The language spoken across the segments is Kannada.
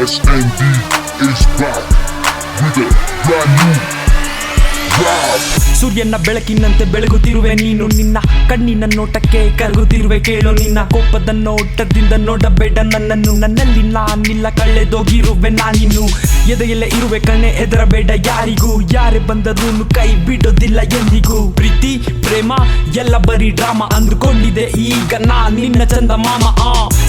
SND is back with a brand new rap. ಸೂರ್ಯನ ಬೆಳಕಿನಂತೆ ಬೆಳಗುತ್ತಿರುವೆ ನೀನು, ನಿನ್ನ ಕಣ್ಣಿನ ನೋಟಕ್ಕೆ ಕರಗುತ್ತಿರುವೆ ಕೇಳು. ನಿನ್ನ ಕೋಪದ ನೋಟದಿಂದ ನೋಡಬೇಡ ನನ್ನನ್ನು, ನನ್ನಲ್ಲಿ ನಾನಿಲ್ಲ ಕಳೆದೋಗಿರುವೆ ನಾನಿನ್ನು. ಎದೆಯಲ್ಲೇ ಇರುವೆ ಕಣ್ಣೆ ಹೆದರಬೇಡ ಯಾರಿಗೂ, ಯಾರೇ ಬಂದರೂ ಕೈ ಬಿಡೋದಿಲ್ಲ ಎಂದಿಗೂ. ಪ್ರೀತಿ ಪ್ರೇಮ ಎಲ್ಲ ಬರೀ ಡ್ರಾಮಾ ಅಂದುಕೊಂಡಿದೆ ಈಗ ನಾ ನಿನ್ನ ಚಂದ ಮಾಮ.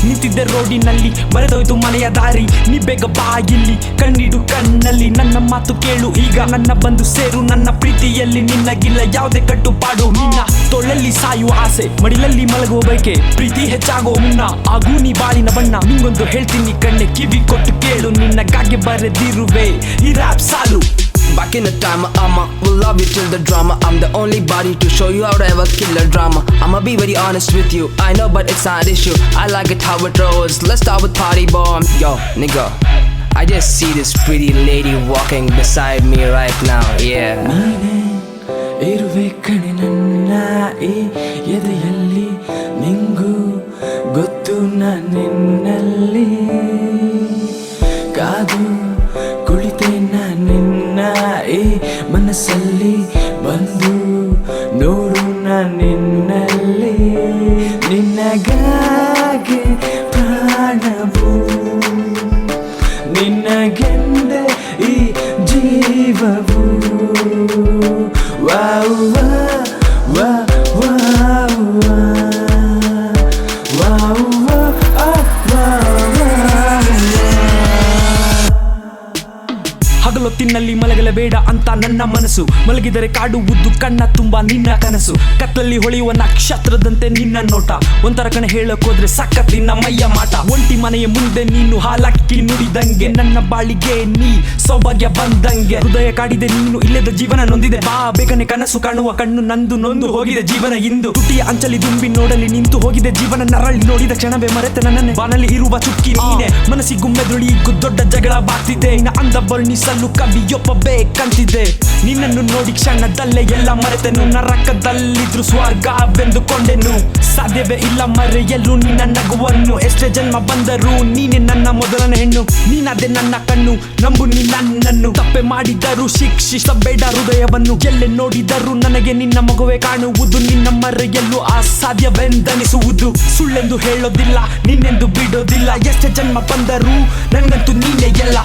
ನಿಂತಿದ್ದೆ ರೋಡಿನಲ್ಲಿ ಬರೆದೋಯ್ತು ಮನೆಯ ದಾರಿ, ನೀ ಬೇಗ ಬಾ ಇಲ್ಲಿ ಕಣ್ಣಿಡು ಕಣ್ಣಲ್ಲಿ. ನನ್ನ ಮಾತು ಕೇಳು ಈಗ, ನನ್ನ ಬಂದು ಸೇರು ನನ್ನ ಪ್ರೀತಿಯಲ್ಲಿ. ನಿನ್ನಗಿಲ್ಲ ಯಾವುದೇ ಕಟ್ಟುಪಾಡು, ನಿನ್ನ ತೊಳಲ್ಲಿ ಸಾಯುವ ಆಸೆ ಮಡಿಲಲ್ಲಿ ಮಲಗುವ ಬಯಕೆ. ಪ್ರೀತಿ ಹೆಚ್ಚಾಗೋ ಮುನ್ನ ಆಗು ನೀ ಬಾಳಿನ ಬಣ್ಣ. ನಿಂಗೊಂದು ಹೇಳ್ತೀನಿ ಕಣ್ಣೆ ಕಿವಿ ಕೊಟ್ಟು ಕೇಳು, ನಿನ್ನಗಾಗಿ ಬರೆದಿರುವೆ ಈ ರ್ಯಾಪ್ ಸಾಲು. Back in the time, will love you till the drama. I'm the only body to show you how to ever kill a drama. I'ma be very honest with you, I know but it's not an issue. I like it how it rolls, let's start with party bomb. Yo, nigga, I just see this pretty lady walking beside me right now, yeah. ಇರುವೆ ಕಣೆ ನನ್ನ ಈ ಎದೆಯಲ್ಲಿ, ನಿಂಗೂ ಗೊತ್ತು ನಿನ್ನಲ್ಲಿ. ಕಾದು ಕುಳಿತೆ ನಿನ್ನ ಈ ಮನಸ್ಸಲ್ಲಿ, ಬಂದು ನೋಡು ನಿನ್ನಲ್ಲಿ. ನಿನ್ನಗಾಗಿ ಪ್ರಾಣವು, ನಿನ್ನಗೆಂದೇ ಈ ಜೀವವು. ವಾವ್ ವಾವ್ ವಾವ್ ವಾವ್ ಹಗಲೊತ್ತಿನಲ್ಲಿ ಮಲಗಲೇಬೇಡ ಅಂತ ನನ್ನ ಮನಸ್ಸು, ಮಲಗಿದರೆ ಕಾಡುವುದು ಕಣ್ಣ ತುಂಬ ನಿನ್ನ ಕನಸು. ಕತ್ತಲ್ಲಿ ಹೊಳೆಯುವ ನಕ್ಷತ್ರದಂತೆ ನಿನ್ನ ನೋಟ, ಒಂಥರ ಕಣ ಹೇಳಕೋದ್ರೆ ಸಖತ್ತಿನ ಮೈಯ ಮಾಟ. ಒಂಟಿ ಮನೆಯ ಮುಂದೆ ನೀನು ಹಾಲಕ್ಕಿ ನುಡಿದಂಗೆ, ನನ್ನ ಬಾಳಿಗೆ ನೀ ಸೌಭಾಗ್ಯ ಬಂದಂಗೆ. ಹೃದಯ ಕಾಡಿದೆ ನೀನು ಇಲ್ಲದ ಜೀವನ ನೊಂದಿದೆ, ಬಾ ಬೇಗನೆ ಕನಸು ಕಾಣುವ ಕಣ್ಣು ನಂದು ನೊಂದು ಹೋಗಿದೆ ಜೀವನ ಇಂದು. ತುಟಿಯ ಅಂಚಲಿ ದುಂಬಿ ನೋಡಲಿ ನಿಂತು ಹೋಗಿದೆ ಜೀವನ, ನರಳಿ ನೋಡಿದ ಕ್ಷಣವೇ ಮರೆತೆ ನನ್ನೇ ಬಾನಲ್ಲಿ ಇರುವ ಚುಕ್ಕಿ ನೀನೆ. ಮನಸ್ಸಿಗುಮ್ಮೆದುಳಿ ದೊಡ್ಡ ಜಗಳ ಬಾಗ್ತಿದೆ, ಇನ್ನ ಅಂದ ವರ್ಣಿಸಲು ಕವಿಯೊಬ್ಬ ಬೇಕಂತಿದೆ. ನಿನ್ನನ್ನು ನೋಡಿ ಕ್ಷಣದಲ್ಲೇ ಎಲ್ಲ ಮರೆತೆನು, ನರಕದಲ್ಲಿದ್ರು ಸ್ವರ್ಗವೆಂದುಕೊಂಡೆನು. ಸಾಧ್ಯವೇ ಇಲ್ಲ ಮರೆಯಲು ನಿನ್ನ ನಗುವನ್ನು, ಎಷ್ಟೇ ಜನ್ಮ ಬಂದರೂ ನೀನೆ ನನ್ನ ಮೊದಲನೇ ಹೆಣ್ಣು. ನೀನದೇ ನನ್ನ ಕಣ್ಣು, ನಂಬು ನೀ ನನ್ನನ್ನು. ತಪ್ಪೆ ಮಾಡಿದರೂ ಶಿಕ್ಷಿಸಬೇಡ ಹೃದಯವನ್ನು, ಎಲ್ಲೆ ನೋಡಿದರೂ ನನಗೆ ನಿನ್ನ ಮಗುವೆ ಕಾಣುವುದು. ನಿನ್ನ ಮರೆಯಲು ಅಸಾಧ್ಯವೆಂದನಿಸುವುದು, ಸುಳ್ಳೆಂದು ಹೇಳೋದಿಲ್ಲ ನಿನ್ನೆಂದು ಬಿಡೋದಿಲ್ಲ. ಎಷ್ಟೇ ಜನ್ಮ ಬಂದರೂ ನನಗಂತೂ ನೀನೇ ಎಲ್ಲ.